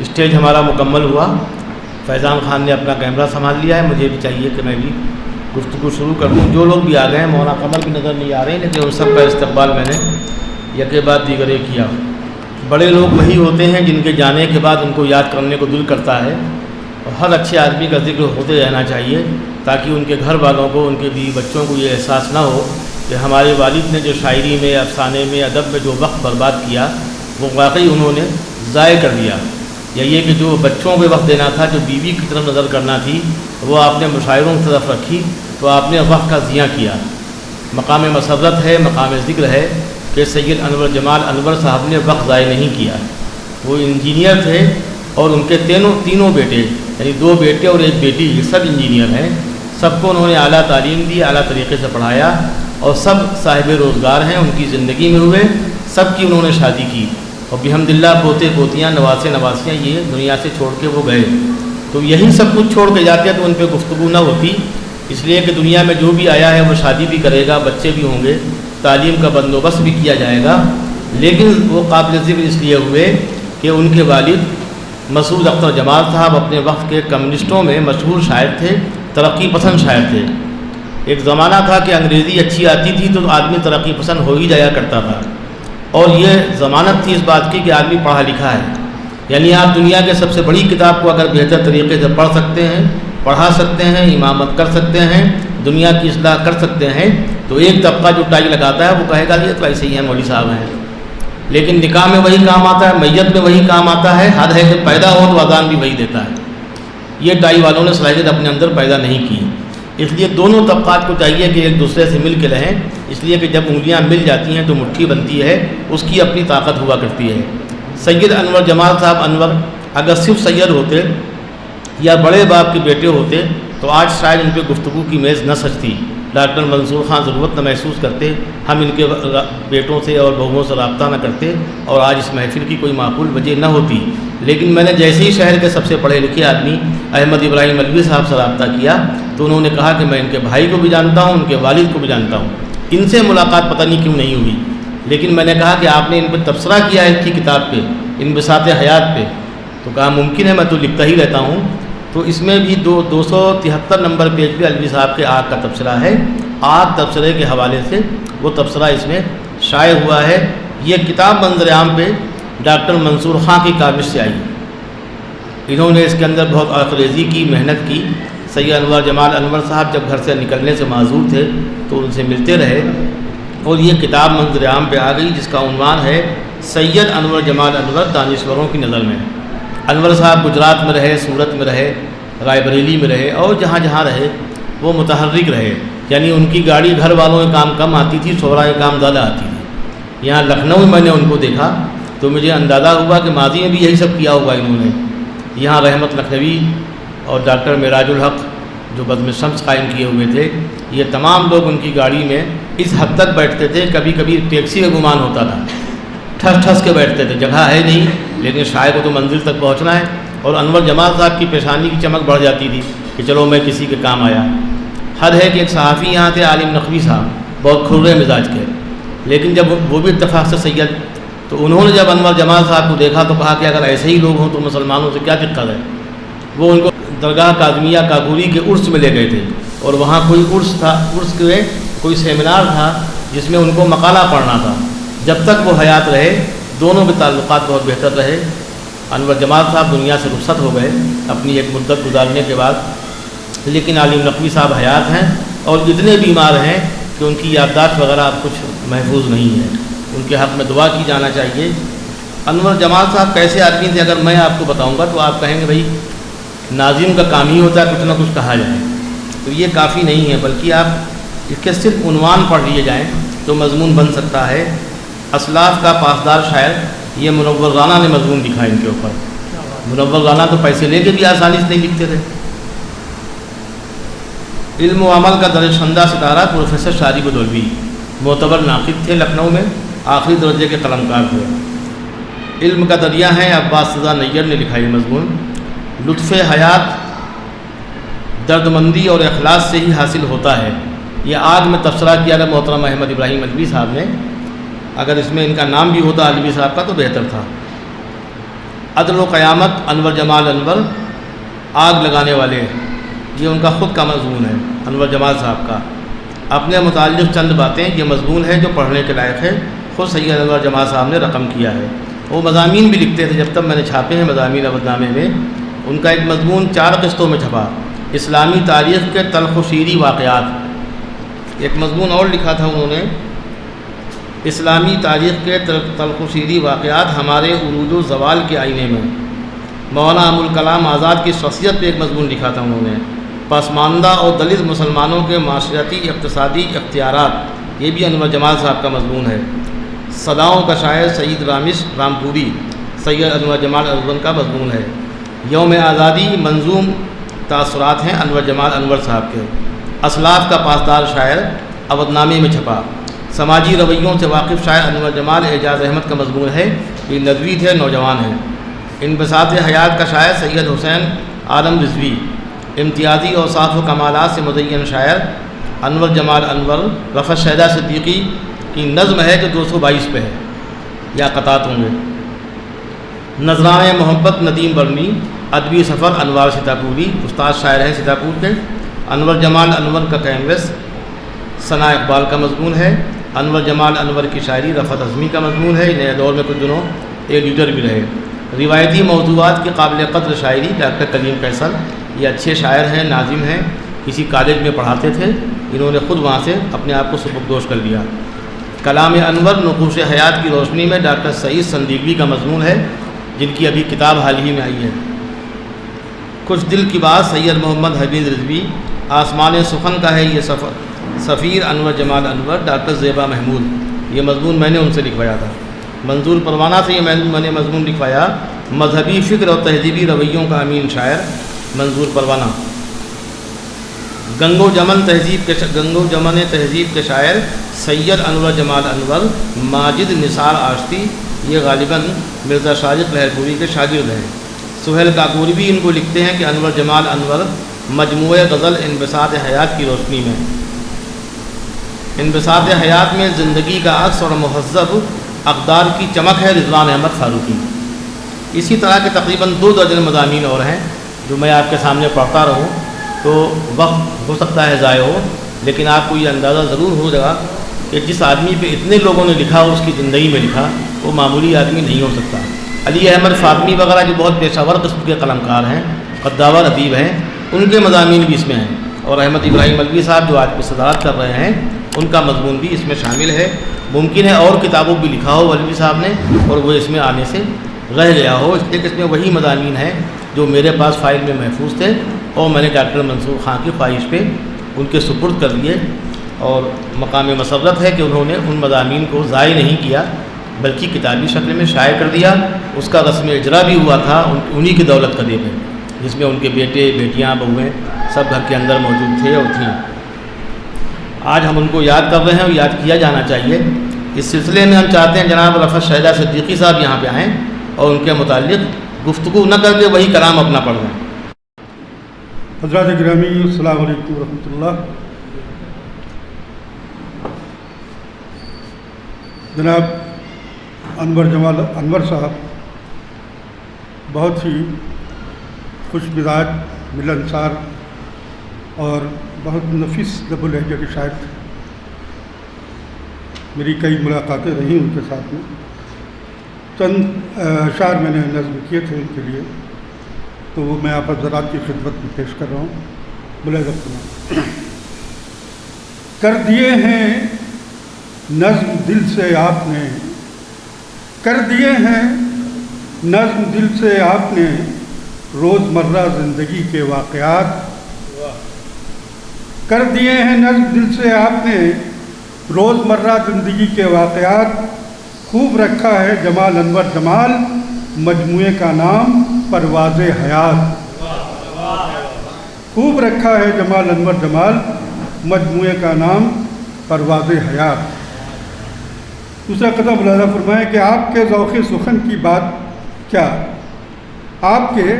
Stage ہمارا مکمل ہوا. فیضان خان نے اپنا کیمرہ سنبھال لیا ہے. مجھے بھی چاہیے کہ میں بھی گفتگو شروع کر دوں. جو لوگ بھی آ گئے ہیں مولانا قمر بھی نظر نہیں آ رہے ہیں، لیکن ان سب کا استقبال میں نے یکے بعد دیگرے کیا. بڑے لوگ وہی ہوتے ہیں جن کے جانے کے بعد ان کو یاد کرنے کو دل کرتا ہے، اور ہر اچھے آدمی کا ذکر ہوتے رہنا چاہیے تاکہ ان کے گھر والوں کو، ان کے بیوی بچوں کو یہ احساس نہ ہو کہ ہمارے والد نے جو شاعری میں، افسانے میں، ادب میں جو وقت برباد کیا وہ واقعی انہوں نے ضائع کر دیا، یا یہ کہ جو بچوں پہ وقت دینا تھا، جو بیوی کی طرف نظر کرنا تھی، وہ آپ نے مشاعروں کی طرف رکھی تو آپ نے وقت کا ضیاع کیا. مقام مسرت ہے، مقام ذکر ہے کہ سید انور جمال انور صاحب نے وقت ضائع نہیں کیا. وہ انجینئر تھے اور ان کے تینوں بیٹے، یعنی 2 بیٹے اور 1 بیٹی، یہ سب انجینئر ہیں. سب کو انہوں نے اعلیٰ تعلیم دی، اعلیٰ طریقے سے پڑھایا، اور سب صاحب روزگار ہیں، ان کی زندگی میں ہوئے. سب کی انہوں نے شادی کی، اور بحمد اللہ پوتے پوتیاں، نواسے نواسیاں یہ دنیا سے چھوڑ کے وہ گئے. تو یہی سب کچھ چھوڑ کے جاتے تو ان پہ گفتگو نہ ہوتی. اس لیے کہ دنیا میں جو بھی آیا ہے وہ شادی بھی کرے گا، بچے بھی ہوں گے، تعلیم کا بندوبست بھی کیا جائے گا. لیکن وہ قابل ذکر اس لیے ہوئے کہ ان کے والد مسعود اختر جمال صاحب اپنے وقت کے کمیونسٹوں میں مشہور شاعر تھے، ترقی پسند شاعر تھے. ایک زمانہ تھا کہ انگریزی اچھی آتی تھی تو آدمی ترقی پسند ہو ہی جایا کرتا تھا، اور یہ ضمانت تھی اس بات کی کہ آدمی پڑھا لکھا ہے. یعنی آپ دنیا کے سب سے بڑی کتاب کو اگر بہتر طریقے سے پڑھ سکتے ہیں، پڑھا سکتے ہیں، امامت کر سکتے ہیں، دنیا کی اصلاح کر سکتے ہیں، تو ایک طبقہ جو ٹائی لگاتا ہے وہ کہے گا یہ تو ایسے ہی ہیں، مولوی صاحب ہیں. لیکن نکاح میں وہی کام آتا ہے، میت میں وہی کام آتا ہے، حد ہے کہ پیدا ہو تو اذان بھی وہی دیتا ہے. یہ ٹائی والوں نے صلاحیت اپنے اندر پیدا نہیں کی. اس لیے دونوں طبقات کو چاہیے کہ ایک دوسرے سے مل کے رہیں، اس لیے کہ جب انگلیاں مل جاتی ہیں تو مٹھی بنتی ہے، اس کی اپنی طاقت ہوا کرتی ہے. سید انور جمال صاحب انور اگر صرف سید ہوتے یا بڑے باپ کے بیٹے ہوتے تو آج شاید ان پہ گفتگو کی میز نہ سجتی. ڈاکٹر منصور خان ضرورت نہ محسوس کرتے، ہم ان کے بیٹوں سے اور بہوؤں سے رابطہ نہ کرتے، اور آج اس محفل کی کوئی معقول وجہ نہ ہوتی. لیکن میں نے جیسے ہی شہر کے سب سے پڑھے لکھے آدمی احمد ابراہیم ملوی صاحب سے رابطہ کیا تو انہوں نے کہا کہ میں ان کے بھائی کو بھی جانتا ہوں، ان کے والد کو بھی جانتا ہوں. ان سے ملاقات پتہ نہیں کیوں نہیں ہوئی، لیکن میں نے کہا کہ آپ نے ان پہ تبصرہ کیا ہے ان کی کتاب پہ، انبساط حیات پہ، تو کہا ممکن ہے، میں تو لکھتا ہی رہتا ہوں. تو اس میں بھی 273 نمبر پیج پہ علوی صاحب کے آگ کا تبصرہ ہے. آگ تبصرے کے حوالے سے وہ تبصرہ اس میں شائع ہوا ہے. یہ کتاب منظر عام پہ ڈاکٹر منصور خان کی کاوش سے آئی. انہوں نے اس کے اندر بہت آخریزی کی، محنت کی. سید انور جمال انور صاحب جب گھر سے نکلنے سے معذور تھے تو ان سے ملتے رہے، اور یہ کتاب منظر عام پہ آ گئی جس کا عنوان ہے سید انور جمال انور دانشوروں کی نظر میں. انور صاحب گجرات میں رہے، سورت میں رہے، رائے بریلی میں رہے، اور جہاں جہاں رہے وہ متحرک رہے. یعنی ان کی گاڑی گھر والوں کے کام کم آتی تھی، شعراء کے کام زیادہ آتی تھی. یہاں لکھنؤ میں میں نے ان کو دیکھا تو مجھے اندازہ ہوا کہ ماضی میں بھی یہی سب کیا ہوگا انہوں نے. یہاں رحمت لکھنوی اور ڈاکٹر معراج الحق جو بزم شمس قائم کیے ہوئے تھے، یہ تمام لوگ ان کی گاڑی میں اس حد تک بیٹھتے تھے، کبھی کبھی ٹیکسی میں گمان ہوتا تھا، ٹھس ٹھس کے بیٹھتے تھے. جگہ ہے نہیں لیکن شاعر کو تو منزل تک پہنچنا ہے. اور انور جمال صاحب کی پیشانی کی چمک بڑھ جاتی تھی کہ چلو میں کسی کے کام آیا. حد ہے کہ ایک صحافی یہاں تھے عالم نقوی صاحب، بہت کھرے مزاج کے، لیکن جب وہ بھی اتفاق سے سید، تو انہوں نے جب انور جمال صاحب کو دیکھا تو کہا کہ اگر ایسے ہی لوگ ہوں تو مسلمانوں سے کیا دقت ہے. وہ ان کو درگاہ کاظمیہ کاکوری کے عرس میں لے گئے تھے، اور وہاں کوئی عرس تھا، عرس کے کوئی سیمینار تھا جس میں ان کو مقالہ پڑھنا تھا. جب تک وہ حیات رہے دونوں کے تعلقات بہت بہتر رہے. انور جمال صاحب دنیا سے رخصت ہو گئے اپنی ایک مدت گزارنے کے بعد، لیکن عالم نقوی صاحب حیات ہیں اور اتنے بیمار ہیں کہ ان کی یادداشت وغیرہ اب کچھ محفوظ نہیں ہے. ان کے حق میں دعا کی جانا چاہیے. انور جمال صاحب کیسے آدمی تھے اگر میں آپ کو بتاؤں گا تو آپ کہیں گے بھائی ناظم کا کام ہی ہوتا ہے کچھ نہ کچھ کہا جائے. تو یہ کافی نہیں ہے، بلکہ آپ اس کے صرف عنوان پڑھ لیے جائیں تو مضمون بن سکتا ہے. اسلاف کا پاسدار شاعر، یہ منور رانا نے مضمون لکھا ان کے اوپر. منور رانا تو پیسے لے کے بھی آسانی سے نہیں لکھتے تھے. علم و عمل کا درجہ ستارہ پروفیسر شارب دولوی معتبر ناقد تھے، لکھنؤ میں آخری درجے کے قلمکار تھے. علم کا دریا ہے، عباس رضا نیّر نے لکھا یہ مضمون. لطف حیات درد مندی اور اخلاص سے ہی حاصل ہوتا ہے. یہ آگ میں تبصرہ کیا گیا محترم احمد ابراہیم علوی صاحب نے. اگر اس میں ان کا نام بھی ہوتا علوی صاحب کا تو بہتر تھا. عدل و قیامت انور جمال انور آگ لگانے والے، یہ ان کا خود کا مضمون ہے انور جمال صاحب کا۔ اپنے متعلق چند باتیں، یہ مضمون ہے جو پڑھنے کے لائق ہے، خود سید انور جمال صاحب نے رقم کیا ہے۔ وہ مضامین بھی لکھتے تھے، جب تک میں نے چھاپے ہیں مضامین عبدنامے میں، ان کا ایک مضمون 4 قسطوں میں چھپا، اسلامی تاریخ کے تلخ و شیریں واقعات۔ ایک مضمون اور لکھا تھا انہوں نے، اسلامی تاریخ کے تلخ و شیریں واقعات ہمارے عروج و زوال کے آئینے میں۔ مولانا ابوالکلام آزاد کی شخصیت پہ ایک مضمون لکھا تھا انہوں نے، پسماندہ اور دلت مسلمانوں کے معاشرتی اقتصادی اختیارات، یہ بھی انور جمال صاحب کا مضمون ہے۔ صداؤں کا شاعر سعید رامپوری، سید انور جمال انور کا مضمون ہے۔ یوم آزادی منظوم تاثرات ہیں انور جمال انور صاحب کے۔ اسلاف کا پاسدار شاعر عبدنامے میں چھپا۔ سماجی رویوں سے واقف شاعر انور جمال اعجاز احمد کا مضمون ہے، یہ ندوی تھے، نوجوان ہیں۔ انبساط حیات کا شاعر سید حسین عالم رضوی، امتیازی اوصاف و کمالات سے مزین شاعر انور جمال انور۔ رفعت شیدہ صدیقی کی نظم ہے جو 222 پہ ہے، یا قطعات ہوں گے۔ نذرانۂ محبت ندیم برنی، ادبی سفر انوار سیتاپوری، استاد شاعر ہیں سیتاپور کے۔ انور جمال انور کا کینوس ثنا اقبال کا مضمون ہے۔ انور جمال انور کی شاعری رفعت اعظمی کا مضمون ہے، نئے دور میں کچھ دنوں ایڈیٹر بھی رہے۔ روایتی موضوعات کی قابل قدر شاعری ڈاکٹر کلیم فیصل، یہ اچھے شاعر ہیں، ناظم ہیں، کسی کالج میں پڑھاتے تھے، انہوں نے خود وہاں سے اپنے آپ کو سبکدوش کر لیا۔ کلام انور نقوش حیات کی روشنی میں ڈاکٹر سعید سندیگوی کا مضمون ہے، جن کی ابھی کتاب حال ہی میں آئی ہے۔ کچھ دل کی بات سید محمد حفیظ رضوی، آسمان سخن کا ہے یہ سفیر انور جمال انور، ڈاکٹر زیبا محمود، یہ مضمون میں نے ان سے لکھوایا تھا۔ منظور پروانہ سے یہ میں نے مضمون لکھوایا، مذہبی فکر اور تہذیبی رویوں کا امین شاعر منظور پروانہ۔ گنگ و جمن تہذیب کے شاعر سید انور جمال انور، ماجد نثار آشتی، یہ غالباً مرزا شارق لہرپوری کے شاگرد ہیں۔ سہیل کاکوری بھی ان کو لکھتے ہیں کہ انور جمال انور مجموعہ غزل انبساط حیات کی روشنی میں، انبساط حیات میں زندگی کا عکس اور مہذب اقدار کی چمک ہے رضوان احمد فاروقی۔ اسی طرح کے تقریباً 2 درجن مضامین اور ہیں جو میں آپ کے سامنے پڑھتا رہوں تو وقت ہو سکتا ہے ضائع ہو، لیکن آپ کو یہ اندازہ ضرور ہو جائے گا کہ جس آدمی پہ اتنے لوگوں نے لکھا، اس کی زندگی میں لکھا، وہ معمولی آدمی نہیں ہو سکتا۔ علی احمد فاطمی وغیرہ جو بہت پیشہ ور قسم کے قلمکار ہیں، قداور ادیب ہیں، ان کے مضامین بھی اس میں ہیں، اور احمد ابراہیم علوی صاحب جو آج کی صدارت کر رہے ہیں، ان کا مضمون بھی اس میں شامل ہے۔ ممکن ہے اور کتابوں بھی لکھا ہو علوی صاحب نے اور وہ اس میں آنے سے رہ گیا ہو، اس لیے کہ اس میں وہی مضامین ہیں جو میرے پاس فائل میں محفوظ تھے اور میں نے ڈاکٹر منصور خان کی خواہش پہ ان کے سپرد کر دیے، اور مقام مسرت ہے کہ انہوں نے ان مضامین کو ضائع نہیں کیا بلکہ کتابی شکل میں شائع کر دیا۔ اس کا رسم اجرا بھی ہوا تھا انہی کی دولت کا دے پہ، جس میں ان کے بیٹے بیٹیاں بہویں سب گھر کے اندر موجود تھے اور تھیں۔ آج ہم ان کو یاد کر رہے ہیں اور یاد کیا جانا چاہیے۔ اس سلسلے میں ہم چاہتے ہیں جناب رفعت شیدہ صدیقی صاحب یہاں پہ آئیں اور ان کے متعلق گفتگو نہ کر کے وہی کلام اپنا پڑھ لیں۔ حضرات گرامی، السلام علیکم ورحمۃ اللہ۔ جناب انور جمال انور صاحب بہت ہی خوش مزاج، ملنسار اور بہت نفیس لب و لہجے کے شاعر تھے۔ میری کئی ملاقاتیں رہیں ان کے ساتھ میں، چند اشعار میں نے نظم کیے تھے ان کے لیے، تو وہ میں آپ حضرات کی خدمت میں پیش کر رہا ہوں۔ ملاحظہ فرمائیں۔ کر دیے ہیں نظم دل سے آپ نے، کر دیے ہیں نظم دل سے آپ نے روزمرہ زندگی کے واقعات، کر دیے ہیں نظم دل سے آپ نے روزمرہ زندگی کے واقعات۔ خوب رکھا ہے جمال انور جمال، مجموعے کا نام پرواز حیات۔ خوب رکھا ہے جمال انور جمال، مجموعے کا نام پرواز حیات۔ دوسرا قطعہ ملاحظہ فرمائیں کہ آپ کے ذوق سخن کی بات کیا، آپ کے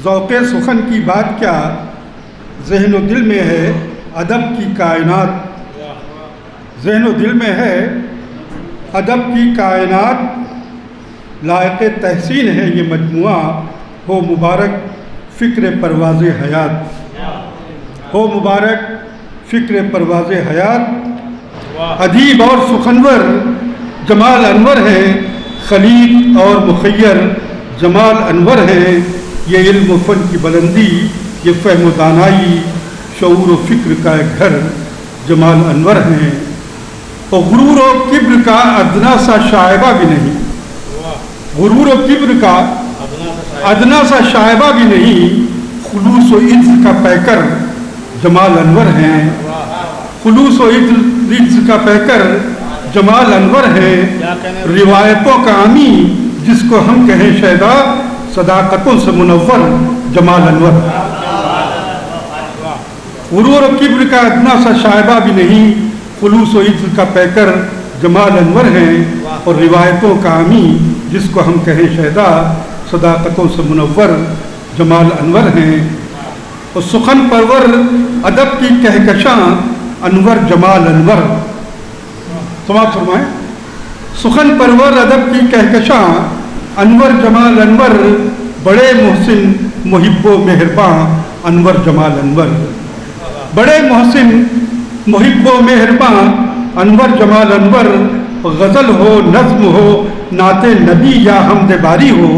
ذوق سخن کی بات کیا، ذہن و دل میں ہے ادب کی کائنات۔ ذہن و دل میں ہے ادب کی کائنات، لائق تحسین ہے یہ مجموعہ، ہو مبارک فکر پرواز حیات، ہو مبارک فکر پرواز حیات۔ ادیب اور سخنور جمال انور ہے، خلیق اور مخیر جمال انور ہے، یہ علم و فن کی بلندی، یہ فہم و دانائی، شعور و فکر کا ایک گھر جمال انور ہیں۔ اور غرور و کبر کا ادنا سا شائبہ بھی نہیں، غرور و کبر کا ادنا سا شائبہ بھی نہیں، خلوص و عز کا پیکر جمال انور ہیں، خلوص و عز کا پیکر جمال انور ہے، روایتوں کا امی جس کو ہم کہیں شیدا، صداقتوں سے منور جمال انور۔ غرور و کبر کا ادنا سا شائبہ بھی نہیں، خلوص و عز کا پیکر جمال انور ہیں، اور روایتوں کا امی جس کو ہم کہیں شیدا، صداقتوں سے منور جمال انور ہیں۔ اور سخن پرور ادب کی کہکشاں انور جمال انور، سماعت فرمائیں، سخن پرور ادب کی کہکشاں انور جمال انور، بڑے محسن محب و مہرباں انور جمال انور، بڑے محسن محب و مہرباں انور جمال انور۔ غزل ہو نظم ہو نعت نبی یا حمد باری ہو،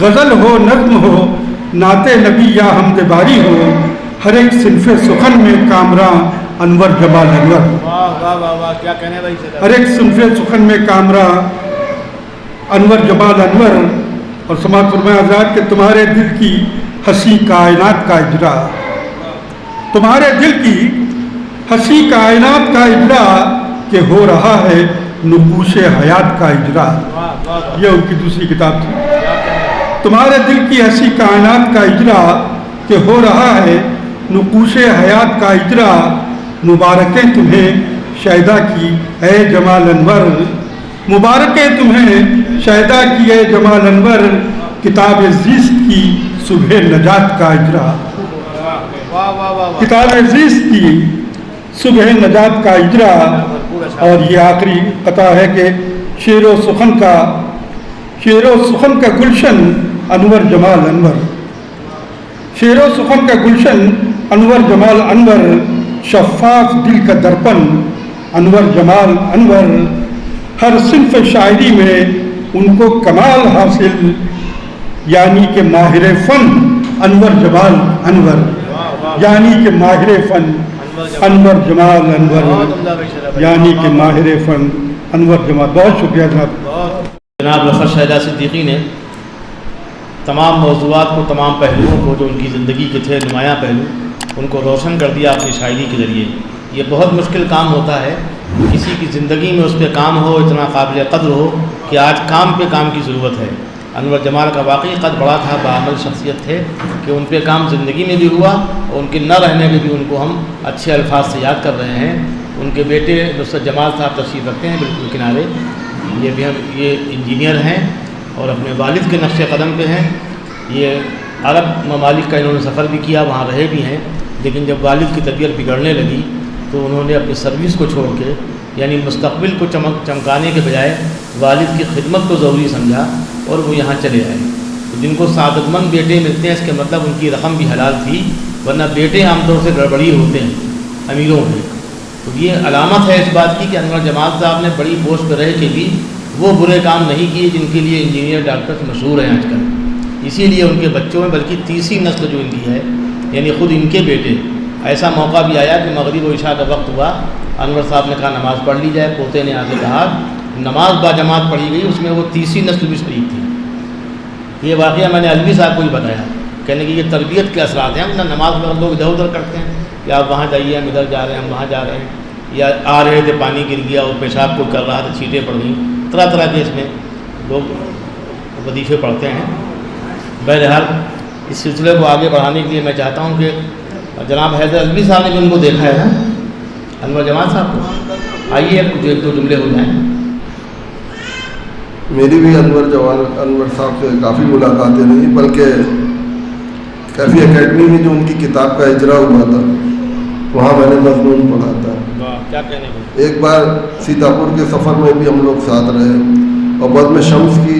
غزل ہو نظم ہو نعت نبی یا حمد باری ہو، ہر ایک صنف سخن میں کامراں انور جمال انور، ہر ایک صنف سخن میں کامراں انور جمال انور۔ اور سماعت فرمائے حضرات کہ تمہارے دل کی ہنسی کائنات کا اجرا، تمہارے دل کی ہنسی کائنات کا اجرا، کہ ہو رہا ہے نقوش حیات کا اجرا، یہ ان کی دوسری کتاب تھی۔ تمہارے دل کی ہنسی کائنات کا اجرا، کہ ہو رہا ہے نقوش حیات کا اجرا، مبارکیں تمہیں شیدا کی اے جمال انور، مبارکیں تمہیں شیدا کی اے جمال انور، کتاب زیست کی صبح نجات کا اجرا، کتاب زیست کی صبح نجات کا اجرا۔ اور یہ آخری قطعہ ہے کہ شعر و سخن کا گلشن انور جمال انور، شعر و سخن کا گلشن انور جمال انور، شفاف دل کا درپن انور جمال انور، ہر صنف شاعری میں ان کو کمال حاصل، یعنی کہ ماہر فن انور جمال انور، یعنی کہ ماہر فن انور جمال انور، یعنی کہ ماہر فن انور جمال۔ بہت شکریہ جناب۔ جناب رفعت شہدہ صدیقی نے تمام موضوعات کو، تمام پہلوؤں کو جو ان کی زندگی کے تھے نمایاں پہلو، ان کو روشن کر دیا اپنی شاعری کے ذریعے۔ یہ بہت مشکل کام ہوتا ہے، کسی کی زندگی میں اس پہ کام ہو، اتنا قابل قدر ہو کہ آج کام پہ کام کی ضرورت ہے۔ انور جمال کا واقعی قد بڑا تھا، باعمل شخصیت تھے کہ ان پہ کام زندگی میں بھی ہوا، اور ان کے نہ رہنے میں بھی ان کو ہم اچھے الفاظ سے یاد کر رہے ہیں۔ ان کے بیٹے نصرت جمال صاحب تشریف رکھتے ہیں بالکل کنارے، یہ انجینئر ہیں اور اپنے والد کے نقش قدم پہ ہیں۔ یہ عرب ممالک کا انہوں نے سفر بھی کیا، وہاں رہے بھی ہیں، لیکن جب والد کی طبیعت بگڑنے لگی تو انہوں نے اپنی سروس کو چھوڑ کے، یعنی مستقبل کو چمکانے کے بجائے والد کی خدمت کو ضروری سمجھا اور وہ یہاں چلے آئے۔ تو جن کو سعادت مند بیٹے ملتے ہیں اس کے مطلب ان کی رقم بھی حلال تھی، ورنہ بیٹے عام طور سے گڑبڑی ہوتے ہیں امیروں میں۔ تو یہ علامت ہے اس بات کی کہ انور جمال صاحب نے بڑی پوسٹ پہ رہ کے بھی وہ برے کام نہیں کیے جن کے لیے انجینئر ڈاکٹر مشہور ہیں آج کل۔ اسی لیے ان کے بچوں میں، بلکہ تیسری نسل جو ان کی ہے، یعنی خود ان کے بیٹے، ایسا موقع بھی آیا کہ مغرب و عشاء کا وقت ہوا، انور صاحب نے کہا نماز پڑھ لی جائے، پوتے نے آ کے کہا نماز باجماعت پڑھی گئی، اس میں وہ تیسری نسل بھی شریک تھی۔ یہ واقعہ میں نے علوی صاحب کو ہی بتایا، کہنے کہ یہ تربیت کے اثرات ہیں، ورنہ نماز میں لوگ ادھر ادھر کرتے ہیں کہ آپ وہاں جائیے، ہم ادھر جا رہے ہیں، ہم وہاں جا رہے ہیں، یا آ رہے تھے پانی گر گیا اور پیشاب کو کر رہا تھا، چھینٹیں پڑ گئیں، طرح طرح کے اس میں لوگ وظیفے پڑھتے ہیں۔ بہرحال اس سلسلے کو آگے بڑھانے کے لیے میں چاہتا ہوں کہ جناب حیدر علوی صاحب نے بھی ان کو دیکھا ہے نا، انور جمال صاحب کو، آئیے ایک دو جملے ہو جائیں۔ میری بھی انور صاحب سے کافی ملاقاتیں نہیں، بلکہ کیفی اکیڈمی میں جو ان کی کتاب کا اجرا ہوا تھا وہاں میں نے مضمون پڑھا تھا۔ کیا کہنے کو؟ ایک بار سیتاپور کے سفر میں بھی ہم لوگ ساتھ رہے، اور بزم شمس کی